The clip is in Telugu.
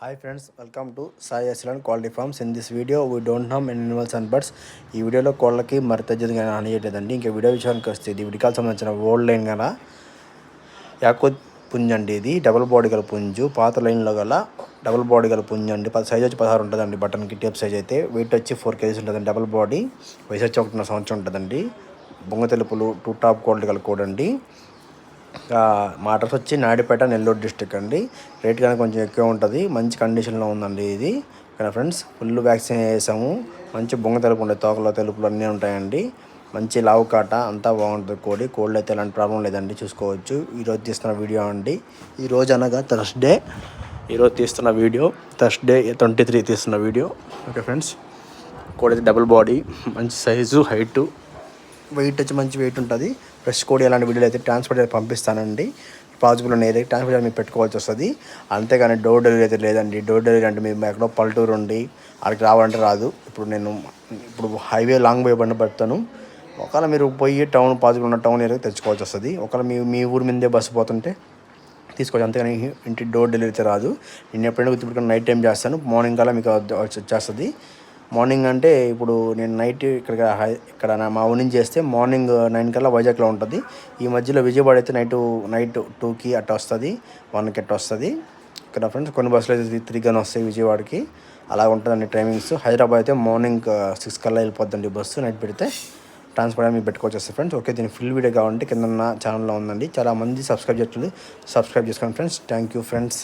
Hi friends, welcome to Sai Excellent Quality Farms. In this video, we don't harm any animals and birds. ఈ వీడియోలో కోళ్ళకి మరి తగ్గేది అనియట్లేదండి. ఇంకా వీడియో విషయానికి వస్తే ఇది విడికాలకు సంబంధించిన ఓల్డ్ లైన్ గల యాకోత్ పుంజు అండి. ఇది డబుల్ బాడీ గల పుంజు, పాత లైన్లో గల డబుల్ బాడీ గల పుంజు అండి. సైజ్ వచ్చి 16 ఉంటుందండి. బటన్కి టేప్ సైజ్ అయితే వెయిట్ వచ్చి 4 kgs ఉంటుందండి. డబుల్ బాడీ, వయసు వచ్చి 1.5 సంవత్సరం ఉంటుందండి. బొంగ తెలుపులు 2 టాప్ క్వాలిటీ గల కోడ్ అండి. మా అడ్రస్ వచ్చి నాయుడుపేట, నెల్లూరు డిస్ట్రిక్ట్ అండి. రేట్ కానీ కొంచెం ఎక్కువ ఉంటుంది. మంచి కండిషన్లో ఉందండి ఇది. ఓకేనా ఫ్రెండ్స్, ఫుల్ వ్యాక్సిన్ వేసాము. మంచి బొంగ తెలుపు ఉండే, తోకలో తెలుపులు అన్నీ ఉంటాయండి. మంచి లావు కాట అంతా బాగుంటుంది. కోళ్ళు అయితే ఎలాంటి ప్రాబ్లం లేదండి, చూసుకోవచ్చు. ఈరోజు తీస్తున్న వీడియో అండి. ఈరోజు అనగా థర్స్డే. ఈరోజు తీస్తున్న వీడియో థర్స్డే 23 తీస్తున్న వీడియో. ఓకే ఫ్రెండ్స్, కోడి అయితే డబుల్ బాడీ, మంచి సైజు, హైటు, వెయిట్ వచ్చి మంచి వెయిట్ ఉంటుంది. ఫ్రెష్ కోడి అలాంటి వీడియోలు అయితే ట్రాన్స్పోర్ట్ అయితే పంపిస్తానండి. పాజిబుల్ ఉన్న ఏరియా ట్రాన్స్పోర్ట్ మీకు పెట్టుకోవాల్సి వస్తుంది. అంతేగాని డోర్ డెలివరీ అయితే లేదండి. డోర్ డెలివరీ అంటే మేము ఎక్కడో పల్లెటూరు ఉండి అక్కడికి రావాలంటే రాదు. ఇప్పుడు హైవే లాంగ్ వే బండి పెడతాను. ఒకవేళ మీరు పోయి టౌన్ పాజిబుల్ ఉన్న టౌన్ ఏరియాకి తెచ్చుకోవాల్సి వస్తుంది. ఒకవేళ మీ ఊరి మీదే బస్సు పోతుంటే తీసుకోవచ్చు. అంతేగాని ఇంటి డోర్ డెలివరీ అయితే రాదు. నేను ఎప్పుడైనా గుర్తుపెట్టుకుని నైట్ టైం చేస్తాను. మార్నింగ్ కల్లా మీకు వచ్చేస్తుంది. మార్నింగ్ అంటే ఇప్పుడు నేను నైట్ ఇక్కడ మా ఊరి నుంచి చేస్తే మార్నింగ్ 9 కల్లా వైజాగ్లో ఉంటుంది. ఈ మధ్యలో విజయవాడ అయితే నైట్ 2కి అట్లా వస్తుంది, 1కి అట్లా వస్తుంది. ఇక్కడ ఫ్రెండ్స్ కొన్ని బస్సులు అయితే 3 వస్తాయి విజయవాడకి. అలా ఉంటుందండి టైమింగ్స్. హైదరాబాద్ అయితే మార్నింగ్ 6 కల్లా వెళ్ళిపోద్దండి బస్సు. నైట్ పెడితే ట్రాన్స్పోర్ట్ మీకు పెట్టుకోవచ్చు ఫ్రెండ్స్. ఓకే, దీని ఫుల్ వీడియో కావాలంటే కింద ఛానల్లో ఉందండి. చాలా మంది సబ్స్క్రైబ్ చేసుకోండి ఫ్రెండ్స్. Thank you friends.